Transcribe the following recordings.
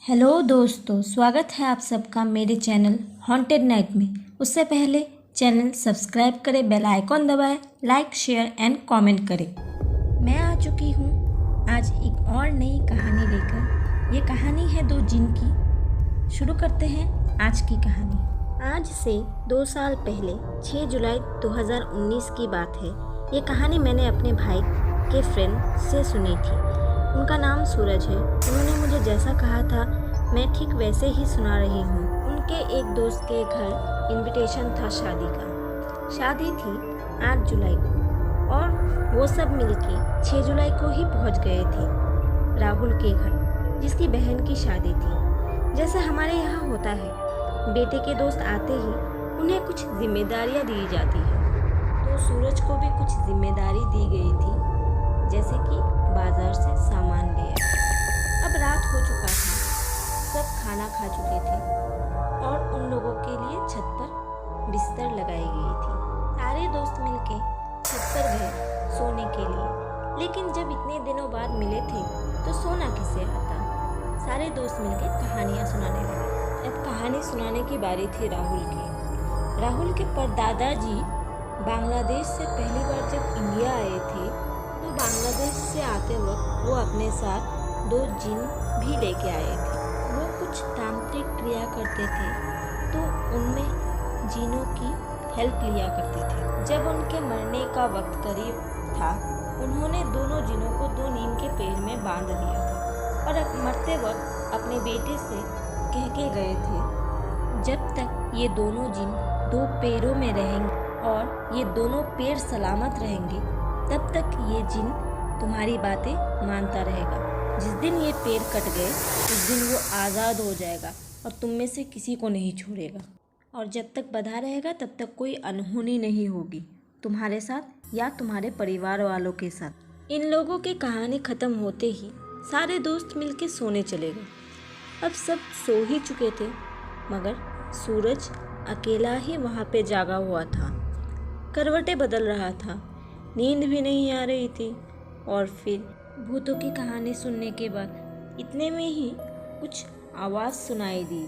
Hello दोस्तों, स्वागत है आप सबका मेरे चैनल हॉन्टेड नाइट में। उससे पहले चैनल सब्सक्राइब करें, बेल आइकॉन दबाएं, लाइक शेयर एंड कमेंट करें। मैं आ चुकी हूँ आज एक और नई कहानी लेकर। ये कहानी है दो जिन की। शुरू करते हैं आज की कहानी। आज से 2 साल पहले 6 जुलाई 2019 की बात है। ये कहानी मैंने अपने भाई के फ्रेंड से सुनी थी। उनका नाम सूरज है। उन्होंने मुझे जैसा कहा था मैं ठीक वैसे ही सुना रही हूँ। उनके एक दोस्त के घर इनविटेशन था शादी का। शादी थी 8 जुलाई को और वो सब मिलके 6 जुलाई को ही पहुँच गए थे राहुल के घर, जिसकी बहन की शादी थी। जैसे हमारे यहाँ होता है, बेटे के दोस्त आते ही उन्हें कुछ जिम्मेदारियाँ दी जाती है, तो सूरज को भी कुछ जिम्मेदारी दी गई थी, जैसे कि बाजार से सामान ले आए। अब रात हो चुका था, सब खाना खा चुके थे और उन लोगों के लिए छत पर बिस्तर लगाई गई थी। सारे दोस्त मिलके छत पर गए सोने के लिए, लेकिन जब इतने दिनों बाद मिले थे तो सोना किसे आता। सारे दोस्त मिलके कहानियाँ सुनाने लगे। अब कहानी सुनाने की बारी थी राहुल की। राहुल के परदादा जी बांग्लादेश से पहली बार जब इंडिया आए थे तो बांग्लादेश से आते वक्त वो अपने साथ 2 जिन भी लेके आए थे। वो कुछ तांत्रिक क्रिया करते थे, तो उनमें जिनों की हेल्प लिया करते थे। जब उनके मरने का वक्त करीब था, उन्होंने दोनों जिनों को 2 नीम के पेड़ में बांध दिया था और मरते वक्त अपने बेटे से कह के गए थे, जब तक ये दोनों जिन 2 पेड़ों में रहेंगे और ये दोनों पेड़ सलामत रहेंगे, तब तक ये जिन तुम्हारी बातें मानता रहेगा। जिस दिन ये पेड़ कट गए उस दिन वो आज़ाद हो जाएगा और तुम में से किसी को नहीं छोड़ेगा, और जब तक बंधा रहेगा तब तक कोई अनहोनी नहीं होगी तुम्हारे साथ या तुम्हारे परिवार वालों के साथ। इन लोगों की कहानी ख़त्म होते ही सारे दोस्त मिलके सोने चले गए। अब सब सो ही चुके थे, मगर सूरज अकेला ही वहाँ पे जागा हुआ था। करवटें बदल रहा था, नींद भी नहीं आ रही थी। और फिर भूतों की कहानी सुनने के बाद इतने में ही कुछ आवाज़ सुनाई दी।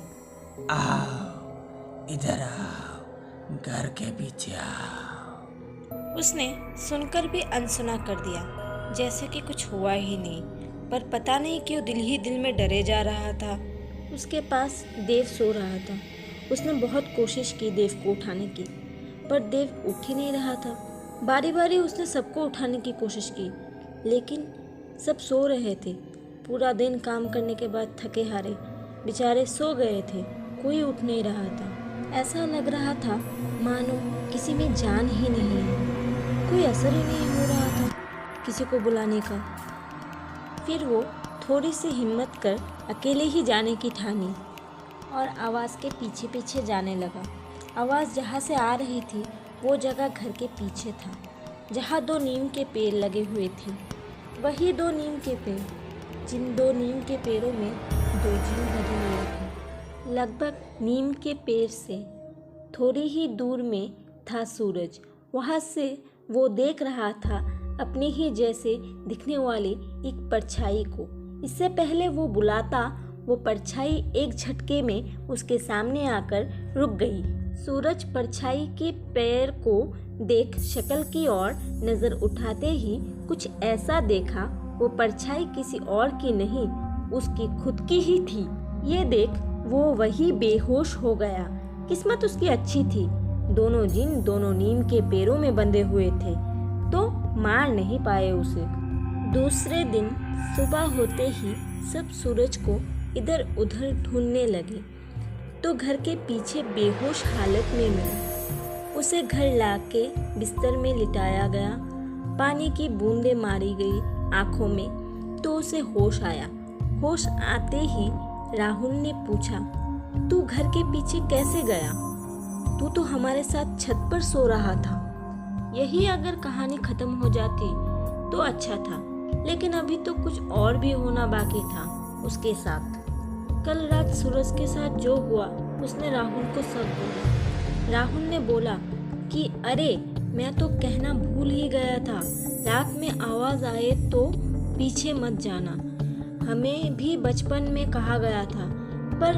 आओ, इधर आओ, घर के पीछे आओ। उसने सुनकर भी अनसुना कर दिया, जैसे कि कुछ हुआ ही नहीं। पर पता नहीं क्यों दिल ही दिल में डरे जा रहा था। उसके पास देव सो रहा था। उसने बहुत कोशिश की देव को उठाने की, पर देव उठ ही नहीं रहा था। बारी बारी उसने सबको उठाने की कोशिश की, लेकिन सब सो रहे थे। पूरा दिन काम करने के बाद थके हारे बेचारे सो गए थे, कोई उठ नहीं रहा था। ऐसा लग रहा था मानो किसी में जान ही नहीं है, कोई असर ही नहीं हो रहा था किसी को बुलाने का। फिर वो थोड़ी सी हिम्मत कर अकेले ही जाने की ठानी और आवाज़ के पीछे पीछे जाने लगा। आवाज़ जहाँ से आ रही थी वो जगह घर के पीछे था, जहाँ 2 नीम के पेड़ लगे हुए थे। वही 2 नीम के पेड़, जिन 2 नीम के पेड़ों में 2 जिन लगे हुए थे। लगभग नीम के पेड़ से थोड़ी ही दूर में था सूरज। वहाँ से वो देख रहा था अपनी ही जैसे दिखने वाली एक परछाई को। इससे पहले वो बुलाता, वो परछाई एक झटके में उसके सामने आकर रुक गई। सूरज परछाई के पैर को देख शक्ल की ओर नजर उठाते ही कुछ ऐसा देखा, वो परछाई किसी और की नहीं, उसकी खुद की ही थी। ये देख वो वही बेहोश हो गया। किस्मत उसकी अच्छी थी, दोनों जिन दोनों नीम के पेड़ों में बंधे हुए थे, तो मार नहीं पाए उसे। दूसरे दिन सुबह होते ही सब सूरज को इधर उधर ढूंढने लगे, तो घर के पीछे बेहोश हालत में मिला। उसे घर लाके बिस्तर में लिटाया गया, पानी की बूंदें मारी गई आंखों में, तो उसे होश आया। होश आते ही राहुल ने पूछा, तू घर के पीछे कैसे गया? तू तो हमारे साथ छत पर सो रहा था। यही अगर कहानी खत्म हो जाती तो अच्छा था, लेकिन अभी तो कुछ और भी होना बाकी था उसके साथ। कल रात सूरज के साथ जो हुआ उसने राहुल को सब बोला। राहुल ने बोला कि अरे मैं तो कहना भूल ही गया था, रात में आवाज़ आए तो पीछे मत जाना। हमें भी बचपन में कहा गया था, पर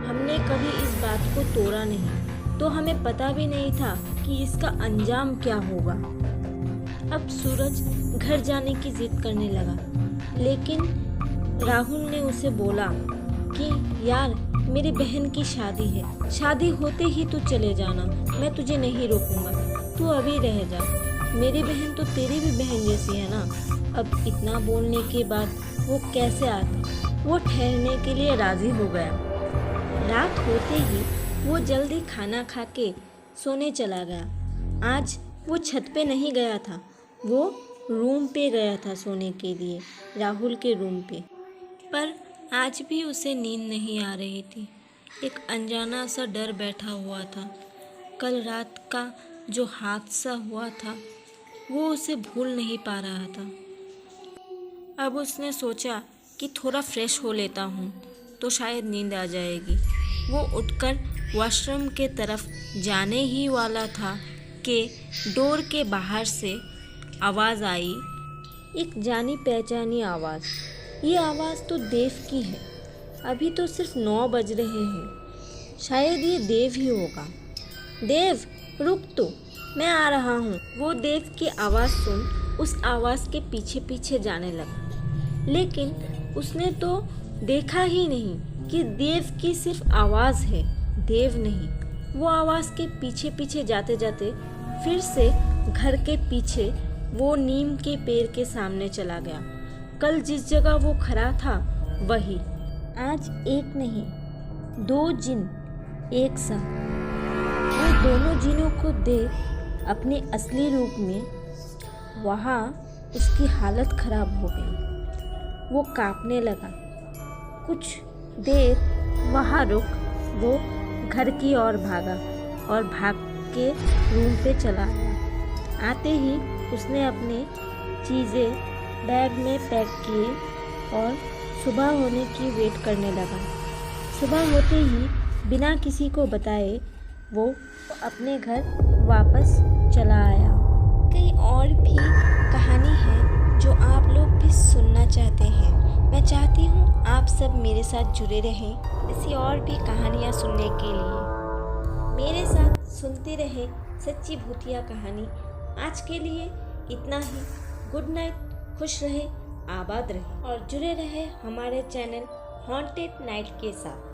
हमने कभी इस बात को तोड़ा नहीं, तो हमें पता भी नहीं था कि इसका अंजाम क्या होगा। अब सूरज घर जाने की जिद करने लगा, लेकिन राहुल ने उसे बोला कि यार, मेरी बहन की शादी है, शादी होते ही तू चले जाना, मैं तुझे नहीं रोकूंगा, तू अभी रह जा, मेरी बहन तो तेरी भी बहन जैसी है ना। अब इतना बोलने के बाद वो कैसे आता, वो ठहरने के लिए राजी हो गया। रात होते ही वो जल्दी खाना खा के सोने चला गया। आज वो छत पे नहीं गया था, वो रूम पे गया था सोने के लिए, राहुल के रूम पे। पर आज भी उसे नींद नहीं आ रही थी। एक अनजाना सा डर बैठा हुआ था। कल रात का जो हादसा हुआ था वो उसे भूल नहीं पा रहा था। अब उसने सोचा कि थोड़ा फ्रेश हो लेता हूँ तो शायद नींद आ जाएगी। वो उठकर वॉशरूम के तरफ जाने ही वाला था कि डोर के बाहर से आवाज़ आई, एक जानी पहचानी आवाज़। ये आवाज़ तो देव की है। अभी तो सिर्फ 9 बज रहे हैं, शायद ये देव ही होगा। देव, रुक तो, मैं आ रहा हूँ। वो देव की आवाज़ सुन उस आवाज़ के पीछे पीछे जाने लगा, लेकिन उसने तो देखा ही नहीं कि देव की सिर्फ आवाज़ है, देव नहीं। वो आवाज़ के पीछे पीछे जाते जाते फिर से घर के पीछे वो नीम के पेड़ के सामने चला गया। कल जिस जगह वो खड़ा था वही। आज एक नहीं, 2 जिन एक साथ। वो दोनों जिनों को देख अपने असली रूप में वहाँ उसकी हालत खराब हो गई। वो कांपने लगा। कुछ देर वहाँ रुक वो घर की ओर भागा और भाग के रूम पे चला आया। आते ही उसने अपने चीज़ें बैग में पैक किए और सुबह होने की वेट करने लगा। सुबह होते ही बिना किसी को बताए वो अपने घर वापस चला आया। कई और भी कहानी है जो आप लोग भी सुनना चाहते हैं। मैं चाहती हूँ आप सब मेरे साथ जुड़े रहें ऐसी और भी कहानियाँ सुनने के लिए। मेरे साथ सुनते रहे सच्ची भूतिया कहानी। आज के लिए इतना ही। Good night. खुश रहे, आबाद रहे और जुड़े रहे हमारे चैनल हॉन्टेड नाइट के साथ।